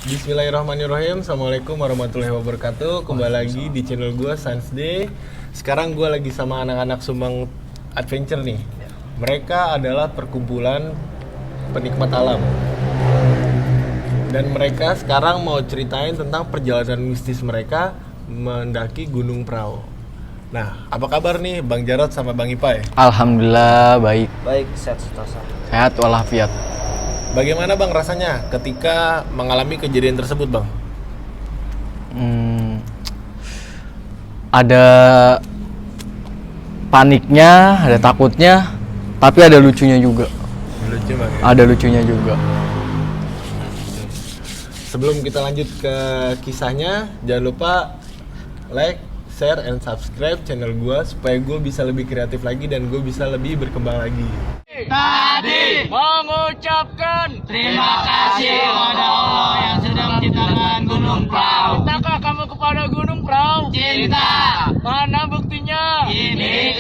Bismillahirrahmanirrahim. Assalamualaikum warahmatullahi wabarakatuh. Kembali lagi di channel gue Sans Day. Sekarang gue lagi sama anak-anak Sumbang Adventure nih. Mereka adalah perkumpulan penikmat alam. Dan mereka sekarang mau ceritain tentang perjalanan mistis mereka mendaki Gunung Prau. Nah, apa kabar nih Bang Jarod sama Bang Ipai? Alhamdulillah baik. Baik, sehat sentosa. Sehat walafiat. Bagaimana Bang rasanya ketika mengalami kejadian tersebut, Bang? Ada paniknya, ada takutnya, tapi ada lucunya juga. Lucu banget. Ada lucunya juga. Sebelum kita lanjut ke kisahnya, jangan lupa like, share, and subscribe channel gue supaya gue bisa lebih kreatif lagi dan gue bisa lebih berkembang lagi. Tadi mengucapkan terima kasih kepada Allah yang sudah menciptakan Gunung Prau. Cintakah kamu kepada Gunung Prau? Cinta. Mana buktinya? Ini.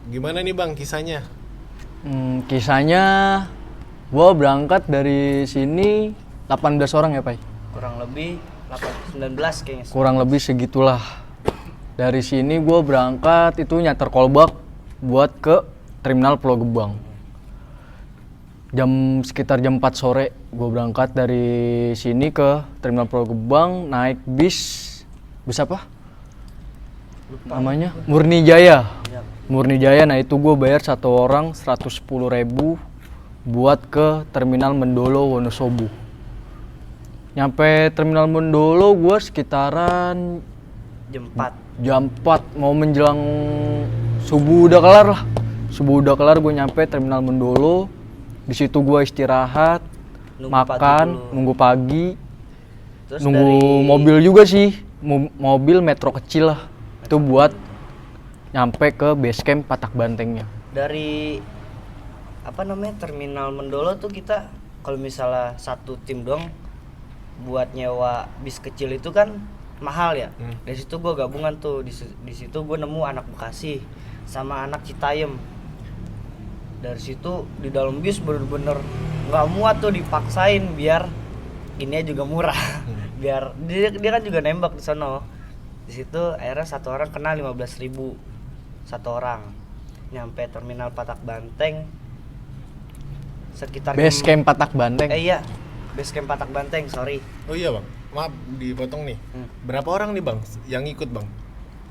Gimana nih Bang kisahnya? Kisahnya, gua berangkat dari sini 18 orang ya, Pai? Kurang lebih 19 kayaknya. Kurang lebih segitulah. Dari sini gua berangkat itu nyater kolbak buat ke terminal Pulau Gebang. Sekitar jam 4 sore gua berangkat dari sini ke terminal Pulau Gebang, naik bis apa? Namanya Murni Jaya. Murni Jaya, nah itu gue bayar satu orang 110.000 buat ke terminal Mendolo Wonosobo. Nyampe terminal Mendolo gue sekitaran jam 4 mau menjelang subuh udah kelar lah. Subuh udah kelar gue nyampe terminal Mendolo. Di situ gue istirahat, makan, nunggu pagi. Terus nunggu mobil juga sih, mobil metro kecil lah. Itu buat nyampe ke base camp Patak Bantengnya. Dari terminal Mendolo tuh kita kalau misalnya satu tim dong buat nyewa bis kecil itu kan mahal ya. Dari situ gue gabungan tuh di situ gue nemu anak Bekasi sama anak Citayam. Dari situ di dalam bis bener-bener nggak muat tuh, dipaksain biar ini juga murah. Biar dia kan juga nembak di sono. Di situ akhirnya satu orang kena 15.000 satu orang. Nyampe terminal Patak Banteng sekitar Base camp Patak Banteng. Iya, base camp Patak Banteng, sorry. Oh iya Bang, maaf dipotong nih. Berapa orang nih Bang yang ikut Bang?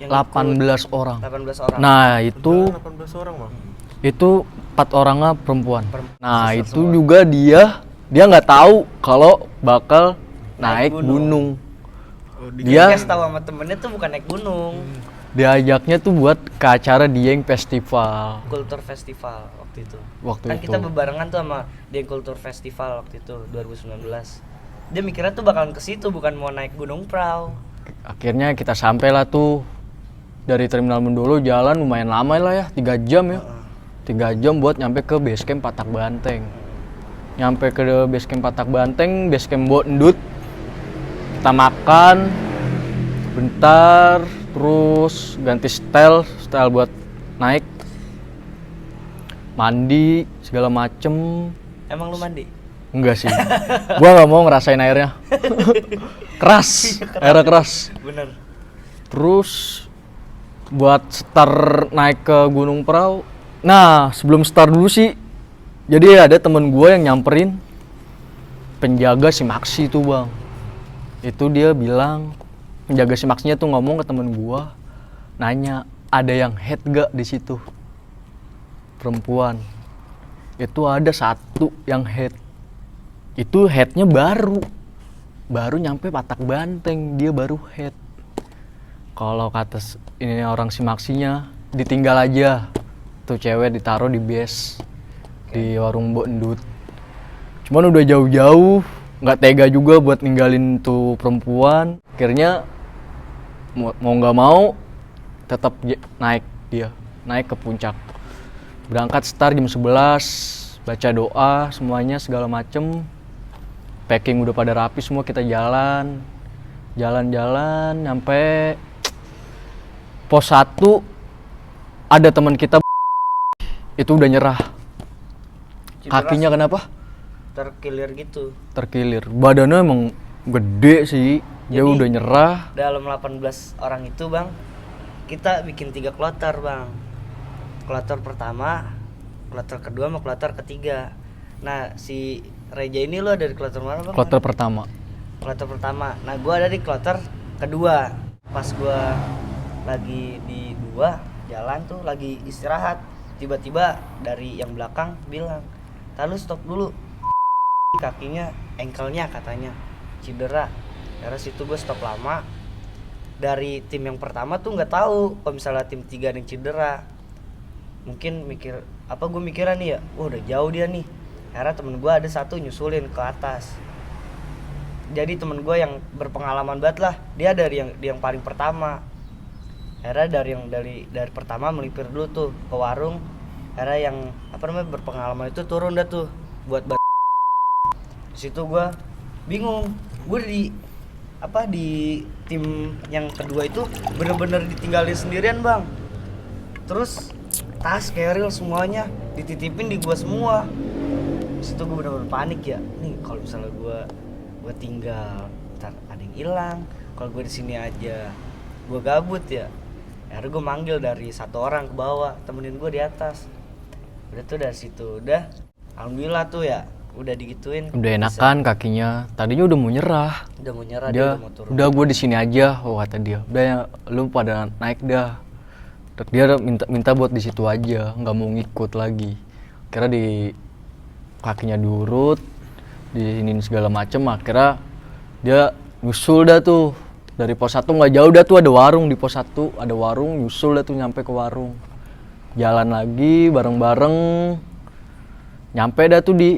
Yang 18 orang. 18 orang. Nah, itu 18 orang Bang. Itu 4 orangnya perempuan. Nah, Siswa itu semua. juga dia nggak tahu kalau bakal naik gunung. Oh, Dia Dia tahu sama temennya tuh bukan naik gunung. diajaknya tuh buat ke acara Dieng Festival Kultur Festival waktu itu. waktu Kan itu. kita bebarengan tuh sama Dieng Kultur Festival waktu itu 2019. Dia mikirnya tuh bakalan ke situ, bukan mau naik Gunung Prau. Akhirnya kita sampai lah tuh dari terminal Mendolo, jalan lumayan lama lah ya, 3 jam ya. 3 jam buat nyampe ke base camp Patak Banteng. Nyampe ke base camp Patak Banteng, base camp Bondut. Kita makan bentar, terus ganti style buat naik, mandi segala macem. Emang lu mandi? Enggak sih, gua nggak mau ngerasain airnya. Keras, airnya keras. Bener. Terus buat start naik ke Gunung Prau, nah sebelum start dulu sih, jadi ada temen gue yang nyamperin penjaga si Maxi tuh bang. Itu dia bilang, Jaga simaksinya tuh ngomong ke temen gua, nanya ada yang head gak di situ perempuan. Itu ada satu yang head, itu headnya baru nyampe Patak Banteng, dia baru head. Kalau kata ini orang simaksinya, ditinggal aja tuh cewek, ditaruh di base di warung Mbok Endut. Cuman udah jauh-jauh, nggak tega juga buat ninggalin tuh perempuan. Akhirnya mau nggak mau tetap naik ke puncak. Berangkat start jam 11, baca doa semuanya segala macem. Packing udah pada rapi semua, kita jalan sampai pos 1 ada teman kita itu udah nyerah. Kakinya kenapa? Terkilir gitu. Terkilir. Badannya emang gede sih. Dia Jadi, udah nyerah. Dalam 18 orang itu bang, kita bikin 3 kloter bang. Kloter pertama, kloter kedua, sama kloter ketiga. Nah si Reja ini lo ada di kloter mana bang? Kloter pertama. Kloter pertama. Nah gua ada di kloter kedua. Pas gua lagi di 2 jalan tuh lagi istirahat, tiba-tiba dari yang belakang bilang, "Lalu stop dulu, kakinya, engkelnya katanya cedera." Dari situ gue stop lama. Dari tim yang pertama tuh nggak tahu kalau misalnya tim 3 ada yang cedera. Mungkin mikir apa, gue mikiran nih ya, wah udah jauh dia nih. Akhirnya temen gue ada satu nyusulin ke atas. Jadi temen gue yang berpengalaman banget lah, dia dari yang paling pertama. Akhirnya dari pertama melipir dulu tuh ke warung. Akhirnya yang berpengalaman itu turun dah tuh buat di situ gue bingung. Gue di tim yang kedua itu bener-bener ditinggalin sendirian bang. Terus tas, keril semuanya dititipin di gue semua. Di situ gue bener-bener panik ya. Nih kalau misalnya gue tinggal, ntar ada yang hilang. Kalau gue di sini aja gue gabut ya. Akhirnya gue manggil dari 1 orang ke bawah, temenin gue di atas. Udah tuh dari situ udah, alhamdulillah tuh ya, udah digituin. Udah enakan kakinya. Tadinya udah mau nyerah. Udah mau nyerah, Dia udah mau turun. udah gue di sini aja, kata dia. Udah ya, lu pada naik dah. Terus dia minta buat di situ aja, nggak mau ngikut lagi. Kira di kakinya diurut, diinin segala macem. Akhirnya dia nyusul dah tuh. Dari pos 1 nggak jauh dah tuh, ada warung di pos 1, ada warung, nyusul dah tuh nyampe ke warung. Jalan lagi bareng-bareng, nyampe dah tuh di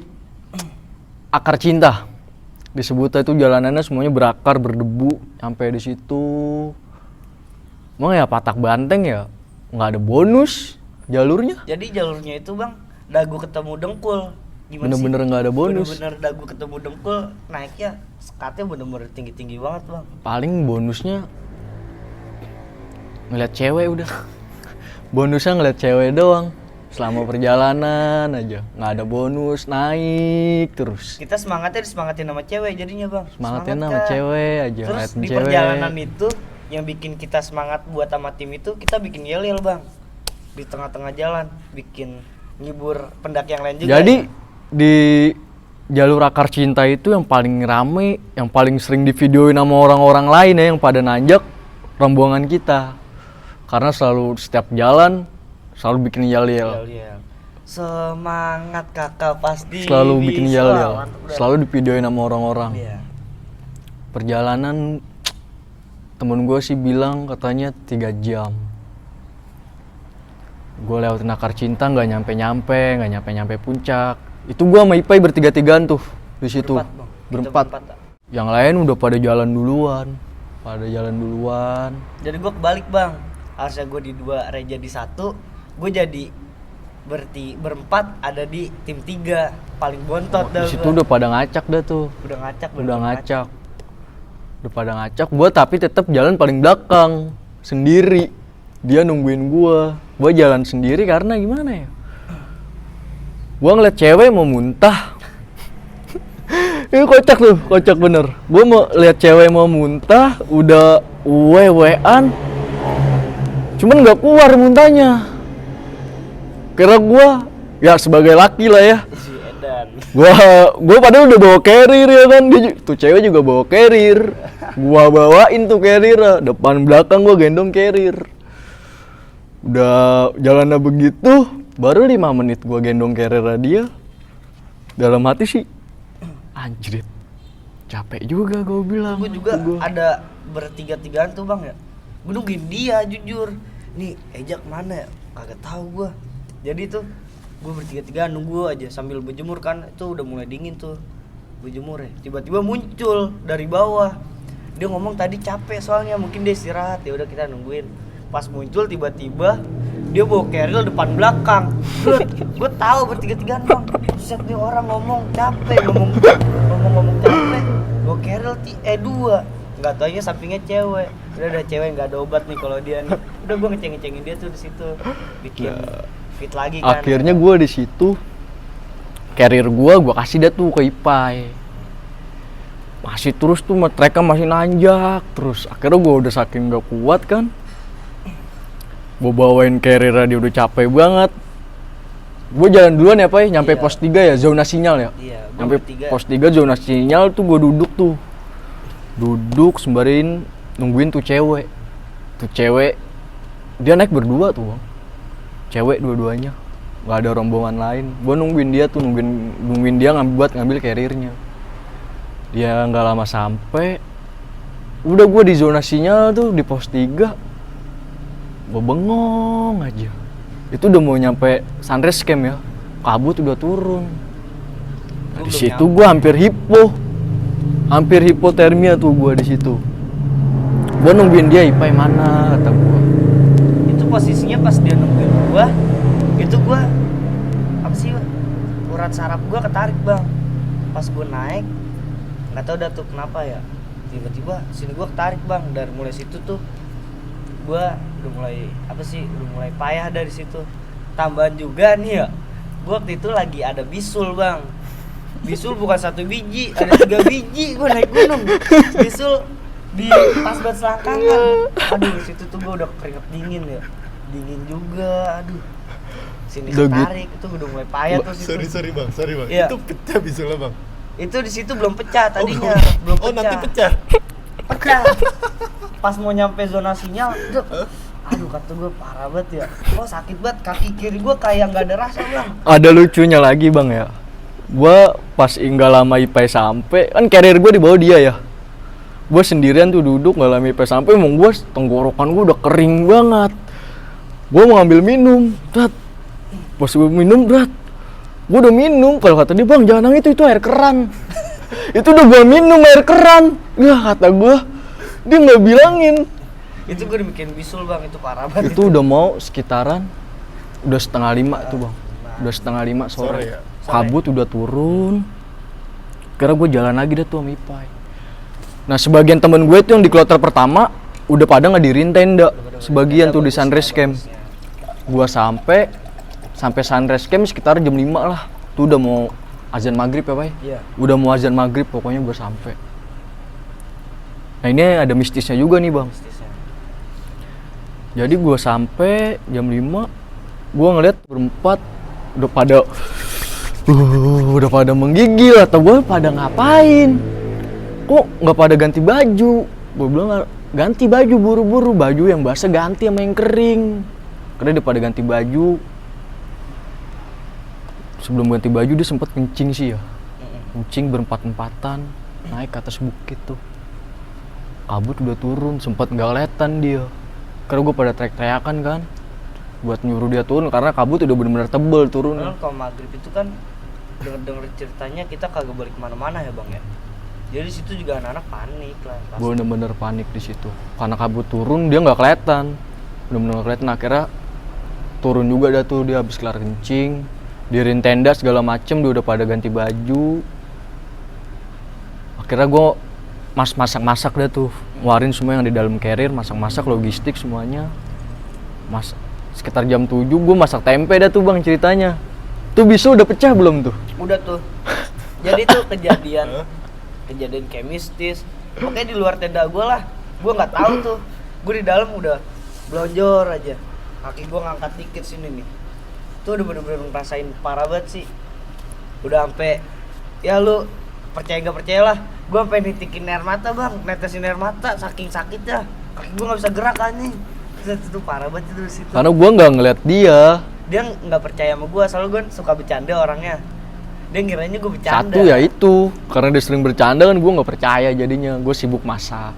Akar Cinta. Disebutnya itu jalanannya semuanya berakar, berdebu, sampai di situ. Emang ya Patak Banteng ya, nggak ada bonus jalurnya. Jadi jalurnya itu bang, dagu ketemu dengkul. Gimana Bener-bener nggak ada bonus. Bener-bener dagu ketemu dengkul, naiknya skatnya bener-bener tinggi-tinggi banget bang. Paling bonusnya ngeliat cewek udah. Bonusnya ngeliat cewek doang. Selama perjalanan aja, nggak ada bonus, naik terus. Kita disemangatin sama cewek jadinya bang. Semangatin Semangat, sama Kak. cewek aja. Terus ngeliatin di cewek. perjalanan itu yang bikin kita semangat buat sama tim itu, kita bikin yel-yel bang. Di tengah-tengah jalan, bikin ngibur pendaki yang lain juga. Jadi ya. di jalur Akar Cinta itu yang paling rame, yang paling sering divideoin sama orang-orang lain ya, yang pada nanjak rombongan kita. Karena selalu setiap jalan selalu bikin yel-yel. Yel-yel. Semangat kakak pasti. Selalu bikin bisa. yel-yel. Mantap, udah. Selalu divideoin sama orang-orang. Iya. Perjalanan temen gue sih bilang katanya 3 jam. Gue lewatin Akar Cinta nggak nyampe puncak. Itu gue sama Ipai bertiga-tigaan tuh di situ. Berempat, Bang. Kita Berempat. Yang lain udah pada jalan duluan. Jadi gue kebalik bang. Harusnya gue di 2, Reja di 1. Gue jadi berempat ada di tim 3. Paling bontot dah. Di situ gua. udah pada ngacak dah tuh. Udah ngacak. Udah pada ngacak. Gue tapi tetap jalan paling belakang sendiri. Dia nungguin gue jalan sendiri karena gimana ya? Gue ngeliat cewek mau muntah. Ini kocak bener. Gue mau lihat cewek mau muntah, udah wewean, cuman nggak keluar muntahnya. Kira gue ya sebagai laki lah ya. Si Edan. Gue padahal udah bawa carrier ya kan, tuh cewek juga bawa carrier. Gua bawain tuh carrier, depan belakang gua gendong carrier. Udah jalannya begitu, baru 5 menit gua gendong carrier dia. Dalam hati sih, anjrit, capek juga gua bilang. Gue juga ada bertiga-tigaan tuh bang ya. Gue nungguin dia jujur. Nih Ejak mana ya? Kagak tahu gue. Jadi tuh gue bertiga-tigaan nunggu aja sambil berjemur kan. Itu udah mulai dingin tuh berjemur ya. Tiba-tiba muncul dari bawah. Dia ngomong tadi capek soalnya, mungkin dia istirahat. Ya udah kita nungguin. Pas muncul tiba-tiba dia bawa carrier depan belakang. Gue tahu bertiga-tigaan bang. Set nih orang ngomong capek, ngomong capek. Bawa carrier 2. Nggak taunya sampingnya cewek. Udah ada cewek nggak ada obat nih kalau dia nih. Udah gue ngecengin dia tuh di situ. Bikin fit lagi kan. Akhirnya gue di situ carrier gue kasih dia tuh ke Ipai. Masih terus tuh mereka masih nanjak terus. Akhirnya gue udah saking gak kuat kan. Gue bawain carrier dia udah capek banget. Gue jalan duluan ya Pai, nyampe pos 3 ya, zona sinyal ya. Iya, Nyampe pos 3 zona sinyal tuh gue duduk tuh. Duduk sembarin nungguin tuh cewek. Tuh cewek dia naik berdua tuh bang. Cewek dua-duanya. Gak ada rombongan lain. Gue nungguin dia tuh, nungguin dia ngambil carriernya. Dia nggak lama sampai. Udah gue di zona sinyal tuh di pos 3. Gue bengong aja. Itu udah mau nyampe sunrise camp ya. Kabut udah turun. Nah, di situ gue hampir hipotermia tuh gue di situ. Gue nungguin dia, Ipai mana kata gue. Itu posisinya pas dia nungguin gue, itu gue apa sih urat saraf gue ketarik bang. Pas gue naik, nggak tahu dah tuh kenapa ya. Tiba-tiba sini gue ketarik bang. Dari mulai situ tuh gue udah mulai payah dari situ. Tambahan juga nih ya, gue waktu itu lagi ada bisul bang. Bisul bukan 1 biji, ada 3 biji. Gue naik gunung bisul di pas buat selangkangan. Aduh situ tuh gue udah keringet dingin ya, dingin juga. Aduh sini ketarik itu udah mulai payah tuh situ. Sorry bang. Iya. Itu pecah bisulnya bang. Itu di situ belum pecah tadinya, belum pecah. Oh nanti pecah. Pas mau nyampe zona sinyal, aduh kata gue parah banget ya. Oh sakit banget, kaki kiri gue kayak nggak ada rasa bang. Ada lucunya lagi bang ya. Gue pas nggak lama Ipai sampai, kan carrier gue di bawah dia ya. Gue sendirian tuh duduk, nggak lama Ipai sampai, emang gue tenggorokan gue udah kering banget. Gue mau ngambil minum, pas gue minum gue udah minum. Kalau kata dia bang jangan itu air keran. Itu udah gue minum air keran. Ya kata gue, dia nggak bilangin. Itu gue bikin bisul bang, itu parah banget. Itu udah mau sekitaran udah 4:30 tuh bang. Udah 4:30 sore. Ya? Kabut udah turun. Karena gue jalan lagi dah tuh sama Ipai. Nah sebagian temen gue tuh yang di kloter pertama udah pada ngadirin tenda. Sebagian tuh di sunrise camp. Gue sampai sunrise camp sekitar jam 5 lah. Tuh udah mau azan maghrib ya Pai? Iya. Udah mau azan maghrib pokoknya gue sampai. Nah ini ada mistisnya juga nih bang. Jadi gue sampai jam 5, gue ngeliat berempat udah pada menggigil. Atau gue pada ngapain? Kok nggak pada ganti baju? Gue bilang ganti baju buru-buru, baju yang basah ganti sama yang kering. Karena dia pada ganti baju. Sebelum ganti baju dia sempet kencing sih ya. Kencing berempat-empatan naik ke atas bukit tuh. Kabut udah turun, sempet nggak kelihatan dia. Karena gue pada teriak-teriakan kan buat nyuruh dia turun karena kabut udah bener-bener tebel turun. Kalau maghrib itu kan denger ceritanya kita kagak balik kemana-mana ya bang ya. Jadi situ juga anak-anak panik lah. Gue bener-bener panik di situ karena kabut turun dia nggak kelihatan, bener-bener nggak kelihatan. Akhirnya turun juga dah tuh dia habis kelar kencing, dirin tenda segala macem, dia udah pada ganti baju. Akhirnya gue masak-masak dah tuh, ngeluarin semua yang di dalam carrier, masak-masak logistik semuanya. Sekitar jam 7 gue masak tempe dah tuh bang ceritanya. Tuh bisul udah pecah belum tuh? Udah tuh. Jadi tuh kejadian kayak mistis. Pokoknya di luar tenda gue lah. Gue nggak tahu tuh. Gue di dalam udah blonjor aja. Kaki gue ngangkat dikit sini nih. Tuh udah bener-bener ngerasain parah banget sih. Udah sampai ya lu percaya gak percaya lah. Gue pengen nitikin air mata bang, netesin air mata, saking sakitnya kaki gue nggak bisa gerak anjing. Itu parah banget itu di situ. Karena gue nggak ngeliat dia. Dia nggak percaya sama gue, soalnya gue suka bercanda orangnya. Dia ngiranya gue bercanda. Satu ya itu, karena dia sering bercanda kan gue nggak percaya jadinya. Gue sibuk masak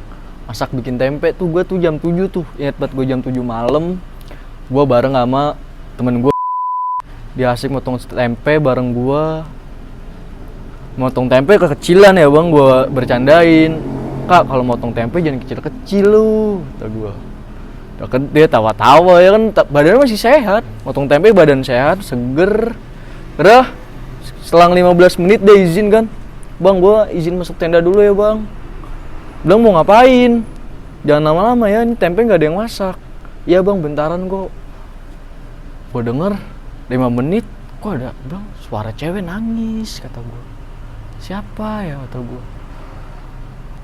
bikin tempe tuh. Gue tuh jam 7 tuh, ingat banget gue jam 7 malam. Gue bareng sama temen gue. Dia asik motong tempe bareng gue. Motong tempe kekecilan ya bang, gue bercandain. Kak kalau motong tempe jangan kecil-kecil lu, kata gue. Dia tawa-tawa ya kan, badannya masih sehat. Motong tempe badan sehat, seger. Udah, selang 15 menit dia izin kan. Bang, gua izin masuk tenda dulu ya bang. Bilang mau ngapain? Jangan lama-lama ya, ini tempe gak ada yang masak. Iya bang, bentaran kok. Gua denger 5 menit, kok ada bang suara cewek nangis, kata gua. Siapa ya, kata gua.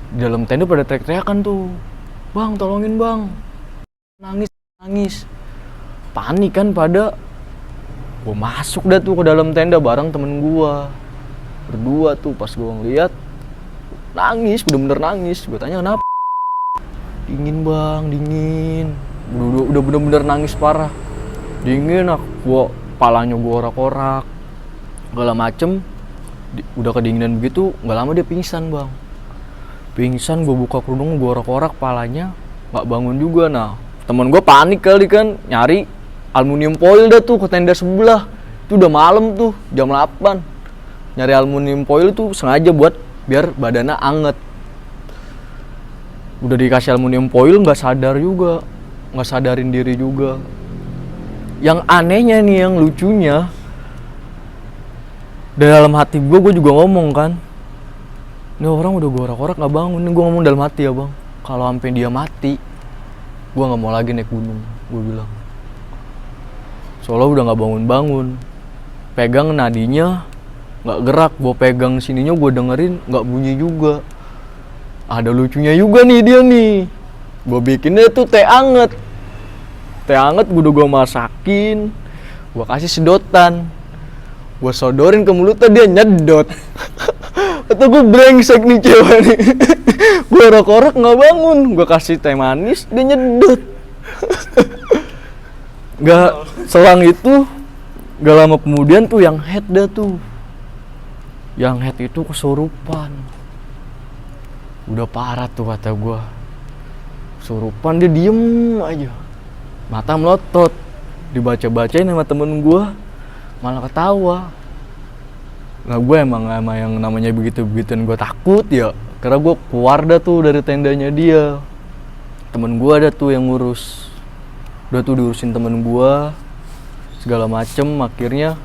Di dalam tenda pada teriak-teriakan tuh. Bang, tolongin bang. Nangis. Panik kan pada. Gua masuk dah tuh ke dalam tenda bareng temen gua. Berdua tuh, pas gua ngeliat nangis, bener-bener nangis. Gua tanya kenapa? Dingin bang, dingin. Udah bener-bener nangis parah. Dingin, palanya gua orak-orak. Segala macem. Udah kedinginan begitu, gak lama dia pingsan bang. Pingsan, gua buka kerudung, gua orak-orak palanya. Gak bangun juga. Nah, temen gua panik kali kan, nyari aluminium foil dah tuh ke tenda sebelah. Itu udah malam tuh, jam 8. Nyari aluminium foil tuh sengaja buat biar badannya anget. Udah dikasih aluminium foil nggak sadar juga, nggak sadarin diri juga. Yang anehnya nih, yang lucunya, dalam hati gue juga ngomong kan, ini orang udah gue orak-orak nggak bangun. Ini gue ngomong dalam hati ya bang, kalau sampai dia mati, gue nggak mau lagi naik gunung, gue bilang. Soalnya udah nggak bangun-bangun, pegang nadinya nggak gerak, gue pegang sininya gue dengerin nggak bunyi juga. Ada lucunya juga nih dia nih, gue bikinnya tuh teh anget gue masakin, gue kasih sedotan, gue sodorin ke mulutnya, dia nyedot. Atau gue brengsek nih cewek nih. Gue orok-orok nggak bangun, gue kasih teh manis, dia nyedot. Gak selang itu, gak lama kemudian tuh yang head dah tuh. Yang head itu kesurupan. Udah parah tuh kata gue. Kesurupan, dia diem aja. Mata melotot. Dibaca-bacain sama temen gue, malah ketawa. Nah gue emang yang namanya begitu-begituan gue takut ya. Karena gue keluar dah tuh dari tendanya dia. Temen gue ada tuh yang ngurus. Udah tuh diurusin temen gua segala macem, akhirnya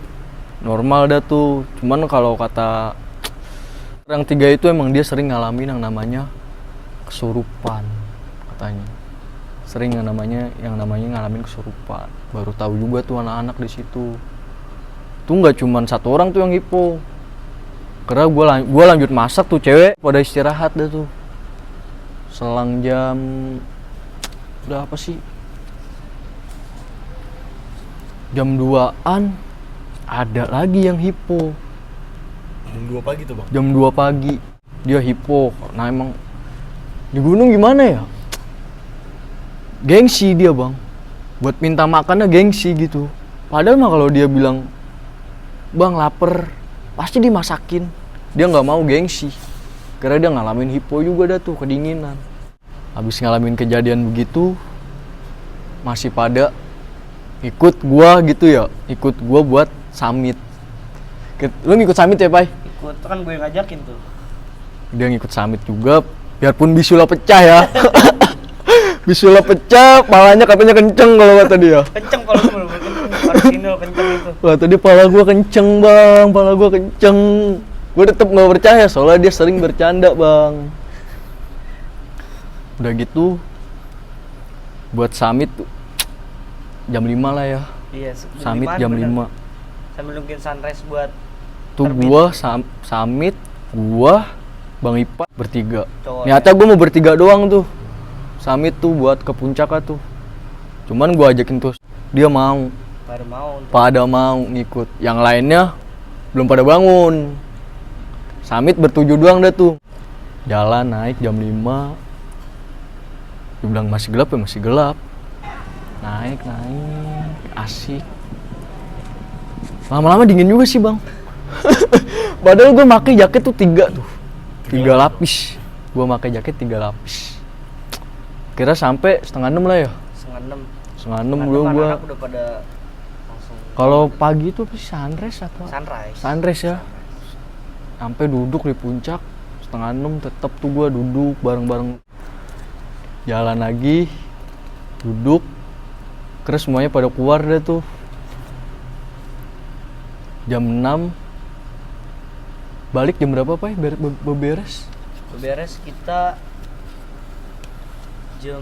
normal dah tuh. Cuman kalau kata orang 3 itu emang dia sering ngalamin yang namanya kesurupan katanya. Sering yang namanya ngalamin kesurupan. Baru tahu juga tuh anak-anak di situ. Tuh nggak cuman 1 orang tuh yang hipo. Karena gua lanjut masak tuh, cewek pada istirahat dah tuh. Selang jam udah apa sih? Jam 2-an ada lagi yang hipo. Jam 2 pagi tuh bang? Jam 2 pagi dia hipo. Nah emang di gunung gimana ya? Gengsi dia bang. Buat minta makannya gengsi gitu. Padahal mah kalau dia bilang, bang lapar, pasti dimasakin. Dia nggak mau gengsi. Karena dia ngalamin hipo juga dah tuh, kedinginan. Habis ngalamin kejadian begitu, masih pada ikut gua gitu ya, ikut gua buat summit. Lu ngikut summit ya, Pai? Ikut, kan gue ngajakin tuh. Dia ngikut summit juga, biarpun bisula pecah ya. Bisula pecah, palanya katanya kenceng kalau kata dia. Kenceng kalau gue kenceng, parsinil kenceng itu. Wah, tadi pala gua kenceng, Bang. Pala gua kenceng. Gua tetep nggak percaya soalnya dia sering bercanda, Bang. Udah gitu buat summit tuh jam 5 lah ya. Iya, Summit jam 5. Sambil nungguin sunrise buat Tuh terbit. gua summit, gua Bang Ipa bertiga. Cowok Nyata gua mau bertiga doang tuh. Summit tuh buat ke puncak tuh. Cuman gua ajakin tuh, dia mau. Pada mau ngikut. Yang lainnya belum pada bangun. Summit bertujuh doang dah tuh. Jalan naik jam 5. Dibilang masih gelap ya masih gelap. Naik asik. Lama-lama dingin juga sih bang. Padahal gue pakai jaket tuh 3 lapis. Gue pakai jaket 3 lapis. Kira sampai 5:30 lah ya. 5:30 gue. Anak-anak udah pada langsung. Kalau pagi itu apa sih sunrise atau? Sunrise ya. Sampai duduk di puncak 5:30 tetap tuh gue duduk bareng-bareng. Jalan lagi, duduk. Terus semuanya pada keluar dah tuh. Jam 6. Balik jam berapa Pak? Beberes? Beberes kita jam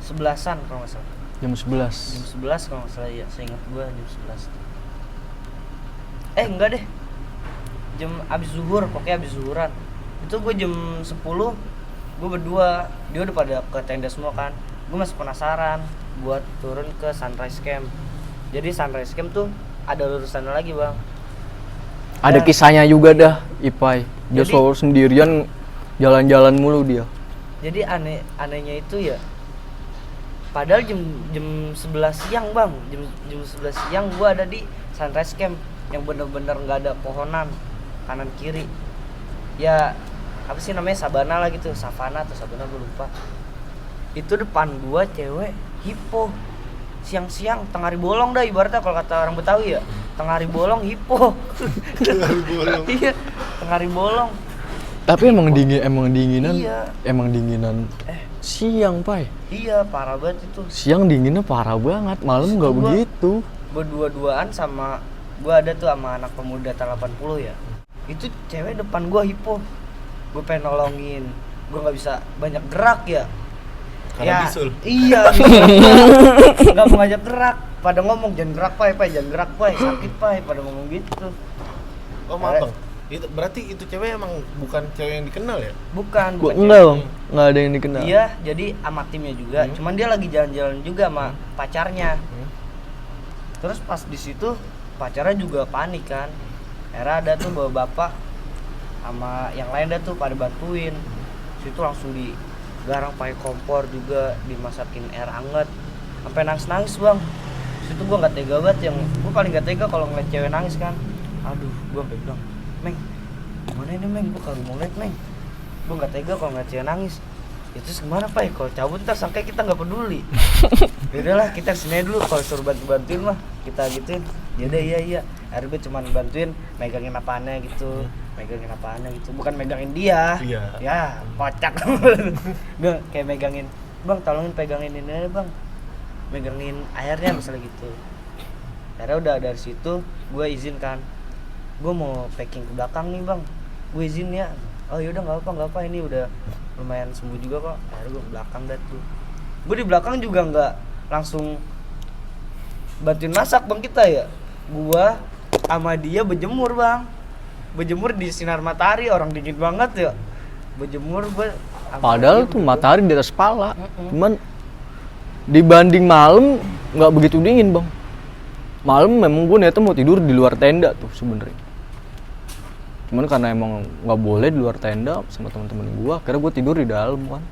11-an kalau nggak salah. Jam 11. Jam 11 kalau nggak salah ya, saya ingat gua jam 11. Enggak deh. Jam abis zuhur, pokoknya abis zuhuran. Itu gue jam 10, gue berdua, dia udah pada ke tenda semua kan. Gue masih penasaran buat turun ke Sunrise Camp. Jadi Sunrise Camp tuh ada lulusannya lagi bang. Ada Ya. kisahnya juga dah, Ipai. Dia Jadi- selalu sendirian jalan-jalan mulu dia. Jadi anehnya itu ya, padahal jam 11 siang bang, jam 11 siang gue ada di Sunrise Camp yang bener-bener nggak ada pohonan kanan kiri. Ya apa sih namanya, sabana lah gitu, savana atau sabana gue lupa. Itu depan gua cewek hipo, siang-siang tengah hari bolong dah ibaratnya kalau kata orang Betawi ya, tengah hari bolong hipo. Iya, tengah hari bolong. Tapi emang dinginan. Iya. Emang dinginan. Siang, Pai. Iya, parah banget itu. Siang dinginnya parah banget, malam nggak Gua- begitu. Berdua-duaan sama gua ada tuh sama anak pemuda tahun 80 ya. Itu cewek depan gua hipo. Gue pengen nolongin. Gua nggak bisa banyak gerak ya. Karena bisul. Iya. Nggak mau ngajak gerak. Pada ngomong jangan gerak pai, jangan gerak pai, sakit pai. Pada ngomong gitu. Oh maaf bang, itu berarti itu cewek emang bukan cewek yang dikenal ya? Bukan Gua cewek. enggak, Bang. Enggak ada yang dikenal. Iya, jadi sama timnya juga. Cuman dia lagi jalan-jalan juga sama pacarnya. Terus pas di situ pacarnya juga panik kan. Era ada tuh bawa bapak sama yang lain dah tuh pada bantuin. Situ langsung digarang pakai kompor juga, dimasakin air hangat. Sampai nangis-nangis, Bang. Situ gua nggak tega banget, yang gua paling nggak tega kalau ngeliat cewek nangis kan. Aduh, gua sampai bilang, "Meng, gimana ini, Meng? Gua kalau mau liat, Meng. Gua nggak tega kalau ngeliat cewek nangis." Ya terus gimana Pak? Kalau cabut ntar sangka kita nggak peduli. Yaudahlah kita sini aja dulu, kalau suruh bantuin mah kita gituin. Yaudah iya. Akhirnya gue cuman bantuin megangin apaannya gitu, bukan megangin dia. Iya. Ya kocak. Gue kayak megangin, bang tolongin pegangin ini aja bang, megangin airnya misalnya gitu. Akhirnya udah dari situ gue izin kan, gue mau packing ke belakang nih bang, gue izin ya. Oh yaudah nggak apa ini udah lumayan sembuh juga kok. Akhirnya gue ke belakang dah tuh. Gue di belakang juga nggak langsung bantuin masak bang kita ya. Gua sama dia berjemur bang, berjemur di sinar matahari, orang dingin banget ya. Berjemur gue. Padahal tuh matahari di atas kepala. Cuman dibanding malam nggak begitu dingin, Bang. Malam memang gue niatnya mau tidur di luar tenda tuh sebenarnya. Cuman karena emang nggak boleh di luar tenda sama teman-teman gue, akhirnya gue tidur di dalam kan.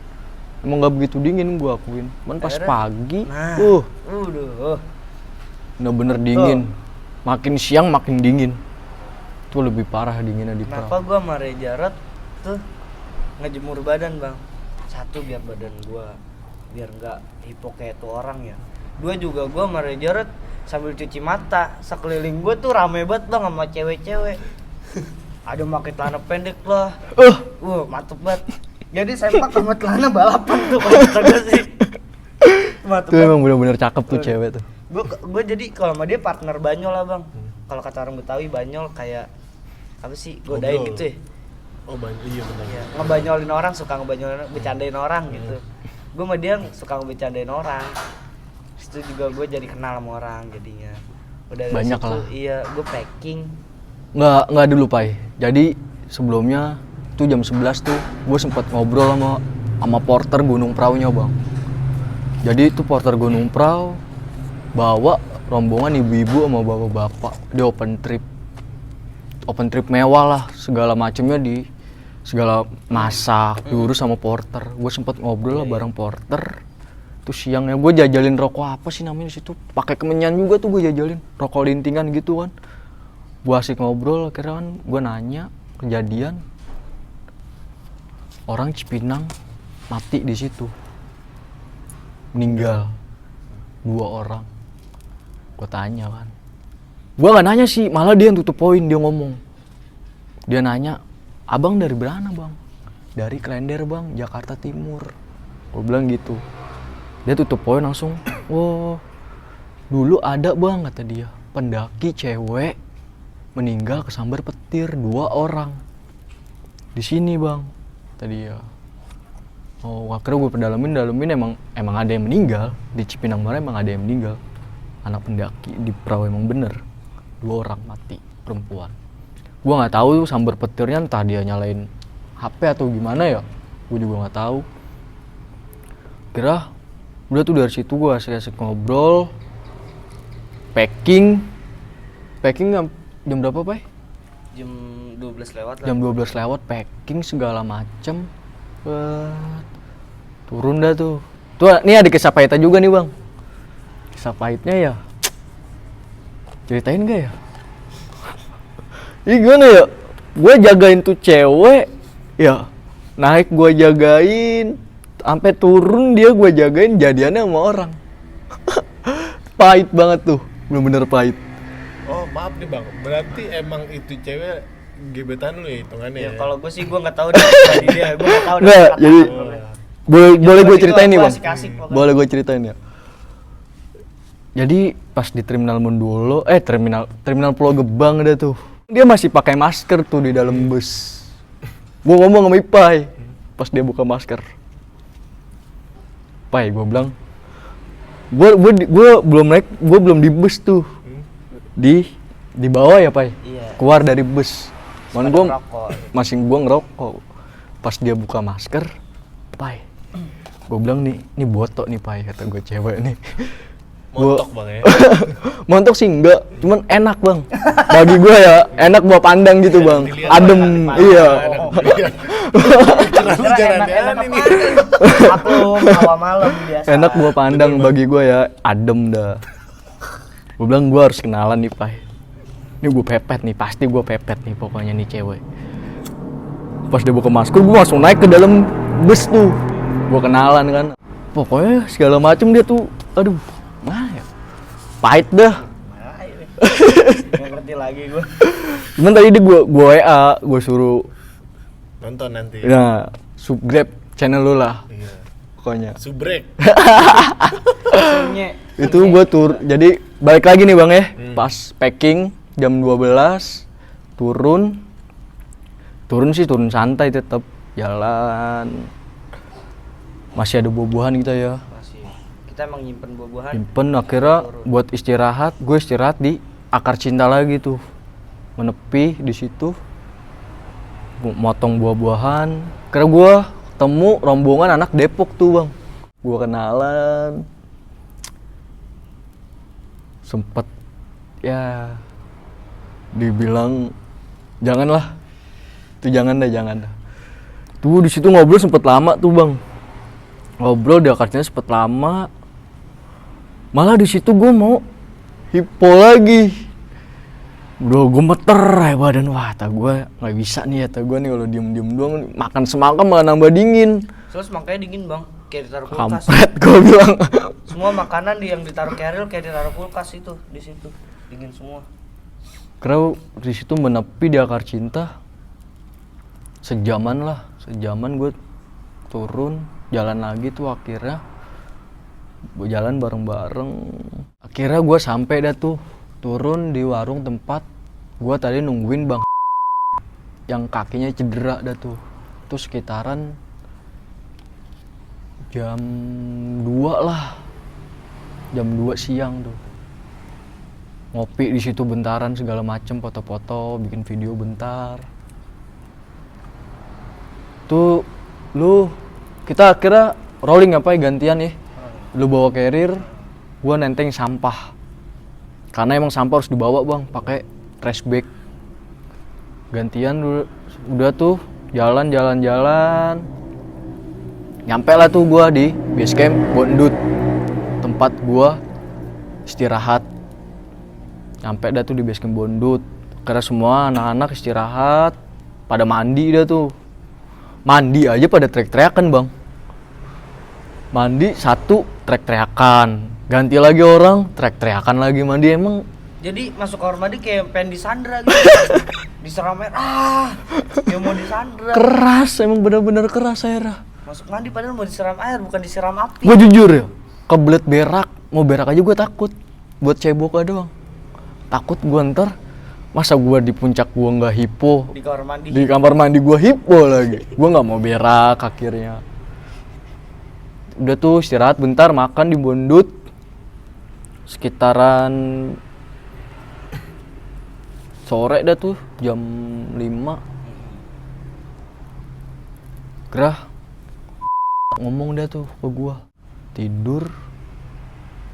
Emang nggak begitu dingin gue akuin. Cuman pas Akhirnya, pagi, nah, bener-bener dingin. Makin siang makin dingin. Itu lebih parah dinginnya di Kenapa perahu. gue sama Ray Jarot tuh ngejemur badan bang? Satu biar badan gue biar nggak hipo kayak tuh orang ya. Dua juga gue sama Ray Jarot sambil cuci mata. Sekeliling gue tuh rame banget bang sama cewek-cewek. Ada pakai celana pendek lah. Mantep banget. Jadi sempak sama celana balapan tuh kalau kata gue sih. Mantep Itu banget. emang bener-bener cakep tuh cewek tuh. Gue jadi kalau sama dia partner banyol lah bang. Kalau kata orang Betawi banyol kayak apa sih, godain Ngobrol. gitu ya. Oh banyak, iya benar. Iya, ngebanyolin orang, suka ngebanyolin, bercandain orang gitu. Gue sama dia suka ngebercandain orang. Situ juga gue jadi kenal sama orang jadinya. Udah dari Banyak situ, lah. iya, gue packing. Nggak dulu Pai. Jadi sebelumnya tuh jam 11 tuh gue sempet ngobrol sama porter Gunung Praunya bang. Jadi itu porter Gunung Prau bawa rombongan ibu-ibu sama bapak-bapak di open trip mewah lah, segala macemnya segala masak diurus sama porter. Gue sempet ngobrol lah bareng porter. Terus siangnya gue jajalin rokok apa sih namanya di situ, pakai kemenyan juga tuh gue jajalin rokok lintingan gitu kan. Gue asik ngobrol, akhirnya kan gue nanya kejadian orang Cipinang mati di situ, meninggal 2 orang. Gue tanya kan, gue nggak nanya sih, malah dia yang tutup poin. Dia ngomong, dia nanya, abang dari mana bang? Dari Klender bang, Jakarta Timur. Gue bilang gitu. Dia tutup poin langsung, oh dulu ada bang, kata dia, pendaki cewek meninggal kesambar petir 2 orang di sini bang, kata dia. Oh akhirnya gue pedalamin emang ada yang meninggal di Cipinang Barat, emang ada yang meninggal anak pendaki di perahu, emang bener 2 orang mati perempuan. Gue nggak tahu sambar petirnya entah dia nyalain HP atau gimana ya, gue juga nggak tahu. Kira udah tuh dari situ gue asik-asik ngobrol, packing jam berapa Pak? Jam 12 lewat lah. Jam 12 lewat, packing segala macem. Turun dah tuh. Tuh nih ada kisah pahitnya juga nih bang. Kisah pahitnya ya, ceritain gak ya? Ini gimana ya? Gue jagain tuh cewek, ya naik gue jagain, sampai turun dia gue jagain, jadiannya sama orang. Pahit banget tuh, bener-bener pahit. Oh maaf nih bang, berarti emang itu cewek gebetan lu ya hitungannya Ya, ya? kalau gue sih gue nggak tahu dia, gue nggak tahu. Nggak, jadi boleh gue ceritain nih bang. Asik-asik pokoknya. Boleh gue ceritain ya. Jadi pas di terminal Mendolo, terminal Pulau Gebang ada tuh. Dia masih pakai masker tuh di dalam bus. Gue ngomong sama Ipai pas dia buka masker. Pai, gue bilang, gue belum naik, gue belum di bus tuh. Di bawah ya Pai. Iya. Keluar dari bus. Man gue Ngerokok. masih gue ngerokok. Pas dia buka masker, Pai, gue bilang nih botok nih Pai, kata gue cewek nih. Montok bang ya? Montok sih enggak, cuman enak bang. Bagi gue ya, enak buat pandang gitu bang. Adem, iya. Terlalu jangan aneh nih. Aku awal malam biasa. Enak buat pandang bagi gue ya, adem dah. Gue bilang gue harus kenalan nih Pai. Ini gue pepet nih, pasti gue pepet nih pokoknya nih cewek. Pas dia buka masker, gue langsung naik ke dalam bus tuh. Gue kenalan kan. Pokoknya segala macem dia tuh, aduh, mana ya? Pahit dah. Nggak ngerti lagi gue. Cuman tadi dia gue WA, gue suruh Nonton nanti. nah subscribe channel lu lah. Iya. Pokoknya. Subrek. Itu gue jadi balik lagi nih bang ya. Pas packing jam 12 turun santai, tetap jalan. Masih ada buah-buahan kita ya. Masih. Kita emang nyimpen buah-buahan. Simpen, akhirnya buat istirahat, gue istirahat di Akar Cinta lagi tuh, menepi di situ, motong buah-buahan. Karena gue ketemu rombongan anak Depok tuh bang, gue kenalan, sempet ya dibilang jangan dah. Tuh di situ ngobrol sempet lama tuh bang, ngobrol di Akar Cinta sempet lama. Malah di situ gue mau hipo lagi. Udah gue meter ya badan, wah kata gue nggak bisa nih, kata gue nih kalau diem doang makan semangka malah nambah dingin. Terus makanya dingin bang, kayak ditaruh kulkas. Kampret gue bilang. Semua makanan yang ditaruh keril kayak ditaruh kulkas itu di situ, dingin semua. Karena di situ menepi di Akar Cinta sejaman gue turun jalan lagi tuh, akhirnya gue jalan bareng-bareng. Akhirnya gue sampai dah tuh, turun di warung tempat gue tadi nungguin bang yang kakinya cedera dah tuh. Itu sekitaran jam 2 lah, jam 2 siang tuh. Ngopi di situ bentaran segala macem, foto-foto, bikin video bentar. Tuh lu kita akhirnya rolling apa ya, gantian ya. Lu bawa carrier, gua nenteng sampah. Karena emang sampah harus dibawa bang, pakai trash bag. Gantian udah tuh jalan. Nyampe lah tuh gua di base camp Bondut, tempat gua istirahat. Nyampe dah tuh di base camp Bondut, karena semua anak-anak istirahat, pada mandi dah tuh. Mandi aja pada teriak-teriakan bang. Mandi satu teriak-teriakan, ganti lagi orang teriak-teriakan lagi mandi. Emang Jadi masuk kamar mandi kayak pengen disandra gitu. Diseram air, ya mau disandra. keras, emang benar-benar keras airnya. Masuk mandi padahal mau disiram air, bukan disiram api. Gue jujur ya, kebelet berak, mau berak aja gue takut. Buat cebok doang. Takut gue ntar, masa gue di puncak gue nggak hipo, Di kamar mandi. di kamar mandi gue hipo lagi. Gue nggak mau berak akhirnya. Udah tuh istirahat bentar, makan di Bondut. Sekitaran sore dah tuh, jam 5. Gerah ngomong dah tuh ke gua, tidur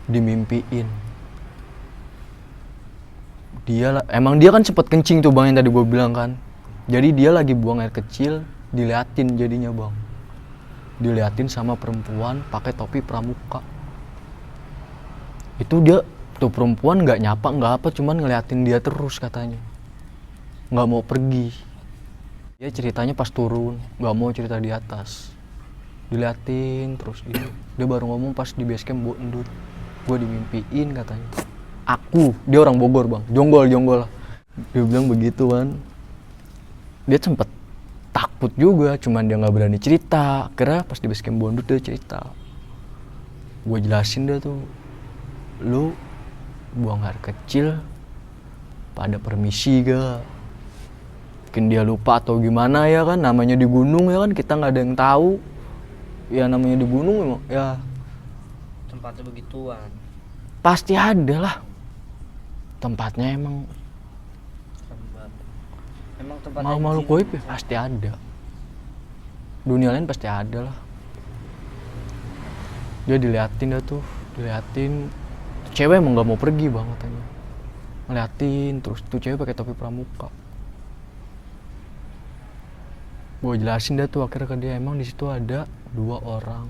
dimimpiin. Emang dia kan sempet kencing tuh bang yang tadi gua bilang kan. Jadi dia lagi buang air kecil, diliatin jadinya bang. Diliatin sama perempuan pakai topi pramuka. Itu dia tuh perempuan nggak nyapa nggak apa, cuman ngeliatin dia terus katanya. Nggak mau pergi. Dia ceritanya pas turun, nggak mau cerita di atas. Diliatin terus gitu. Dia baru ngomong pas di base camp Bondut. Gue dimimpiin katanya. Dia orang Bogor bang, jonggol. Dia bilang begitu kan. Dia sempet takut juga, cuman dia nggak berani cerita. Akhirnya pas di base camp Bondut dia cerita. Gue jelasin dia tuh, lu buang air kecil pada permisi gak? Mungkin dia lupa atau gimana ya kan, namanya di gunung ya kan, kita nggak ada yang tahu. Ya namanya di gunung emang ya Tempatnya begituan. pasti ada lah tempatnya. Emang Emang tempatnya malu-malu jin. goib ya pasti ada. Dunia lain pasti ada lah. Dia diliatin dah tuh, diliatin. Cewek emang nggak mau pergi bang katanya. Ngeliatin terus tuh cewek pakai topi pramuka. Gue jelasin dah tuh akhirnya ke dia, emang di situ ada 2 orang.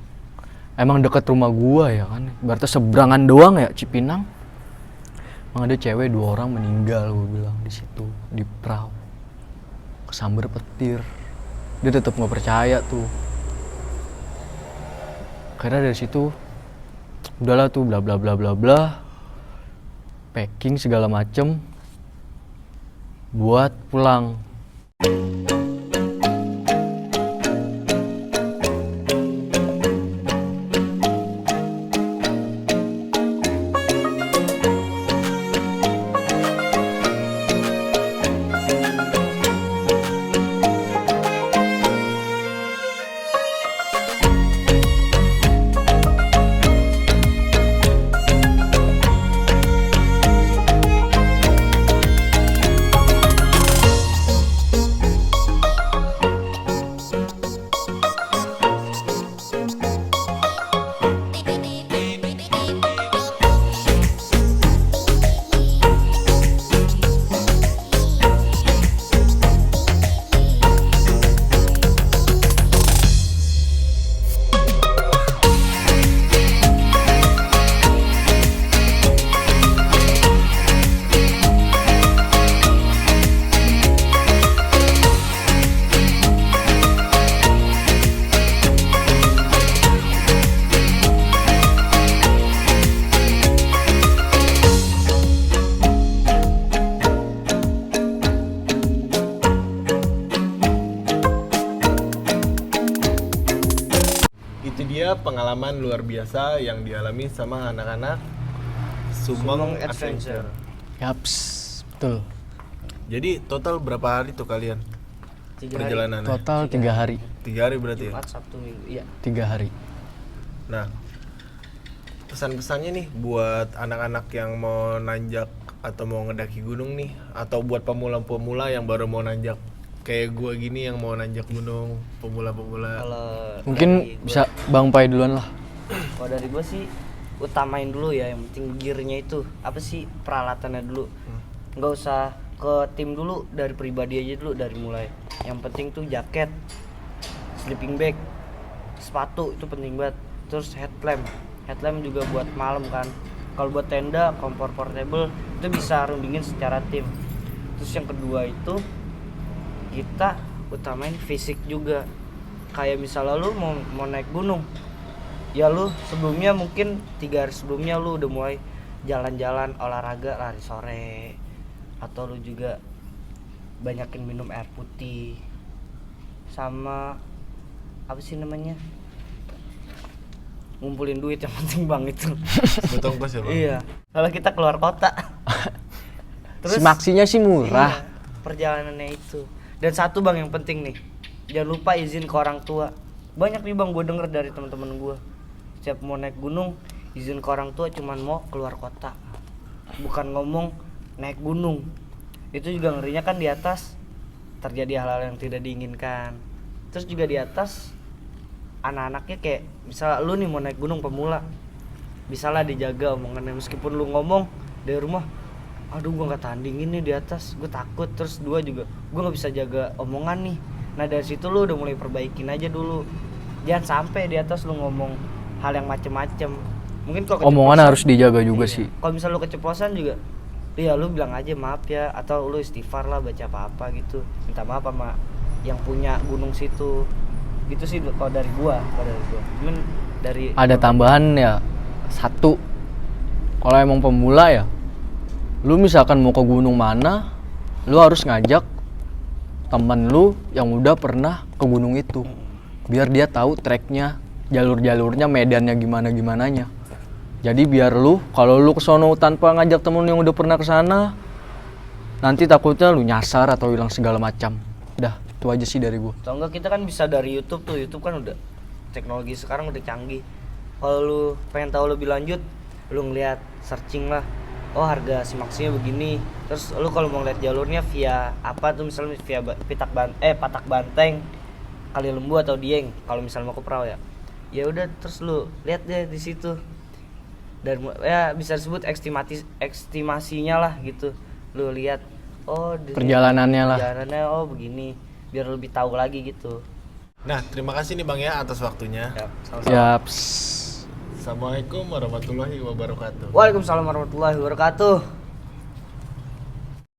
Emang dekat rumah gua ya kan, berarti seberangan doang ya Cipinang. Emang ada cewek 2 orang meninggal, gue bilang di situ di perahu, kesambar petir. Dia tetap nggak percaya tuh. Akhirnya dari situ udahlah tuh bla bla bla bla bla, packing segala macem buat pulang. Itu dia pengalaman luar biasa yang dialami sama anak-anak Sumeng Adventure. Yaps, betul. Jadi total berapa hari tuh kalian 3 hari. perjalanannya? Total 3 hari. 3 hari berarti ya? Jumat, Sabtu, Minggu. Iya. 3 hari. Nah, pesan-pesannya nih buat anak-anak yang mau nanjak atau mau ngedaki gunung nih, atau buat pemula-pemula yang baru mau nanjak kayak gua gini yang mau nanjak gunung, pemula-pemula. Kalau Mungkin dari gua- bisa Bang Pai duluan lah. Kalau dari gue sih utamain dulu ya, yang penting gearnya itu apa sih, peralatannya dulu. Nggak usah ke tim dulu, dari pribadi aja dulu, dari mulai yang penting tuh jaket, sleeping bag, sepatu itu penting banget. Terus headlamp juga buat malam kan. Kalau buat tenda, kompor portable itu bisa rundingin secara tim. Terus yang kedua itu kita utamain fisik juga. Kayak misalnya lu mau naik gunung, ya lu sebelumnya mungkin 3 hari sebelumnya lu udah mulai jalan-jalan, olahraga, lari sore, atau lu juga banyakin minum air putih sama apa sih namanya, ngumpulin duit yang penting bang itu. Betul pas ya bang. Iya, kalau kita keluar kota. Semaksinya sih murah. Iya, perjalanannya itu. Dan satu bang yang penting nih, jangan lupa izin ke orang tua. Banyak nih bang, gue denger dari teman-teman gue, setiap mau naik gunung izin ke orang tua cuman mau keluar kota, bukan ngomong naik gunung. Itu juga ngerinya kan di atas terjadi hal-hal yang tidak diinginkan. Terus juga di atas anak-anaknya kayak misal lu nih mau naik gunung pemula, bisalah dijaga omongannya. Meskipun lu ngomong dari rumah, aduh gua nggak tandingin nih di atas, gue takut. Terus dua juga gue nggak bisa jaga omongan nih. Nah dari situ lu udah mulai perbaikin aja dulu, jangan sampai di atas lu ngomong hal yang macem-macem. Mungkin kalau Omongan harus dijaga juga iya. sih. Kalau misal lu keceplosan juga, iya lu bilang aja maaf ya, atau lu istighfar lah, baca apa-apa gitu, minta maaf sama yang punya gunung situ. Gitu sih kalau dari gua. Cuman dari Ada tambahan ya, satu, kalau emang pemula ya, lu misalkan mau ke gunung mana, lu harus ngajak temen lu yang udah pernah ke gunung itu, biar dia tahu treknya, jalur-jalurnya, medannya gimana-gimananya. Jadi biar lu, kalau lu kesono tanpa ngajak temen yang udah pernah kesana, nanti takutnya lu nyasar atau hilang segala macam. Udah, itu aja sih dari gua. atau enggak kita kan bisa dari YouTube tuh. YouTube kan udah, teknologi sekarang udah canggih. Kalau lu pengen tahu lebih lanjut, lu ngeliat searching lah, oh harga simaksinya begini. Terus lu kalau mau ngeliat jalurnya via apa tuh, misalnya via Patak Banteng, Kali Lembu atau Dieng kalau misalnya mau ke perahu ya. Ya udah, terus lu lihat deh di situ. Dan ya bisa disebut estimasinya lah gitu. Lu lihat, oh Perjalanannya lah. Perjalanannya oh begini, biar lebih tahu lagi gitu. Nah, terima kasih nih bang ya atas waktunya. Ya, sama-sama. Yap. Assalamualaikum warahmatullahi wabarakatuh. Waalaikumsalam warahmatullahi wabarakatuh.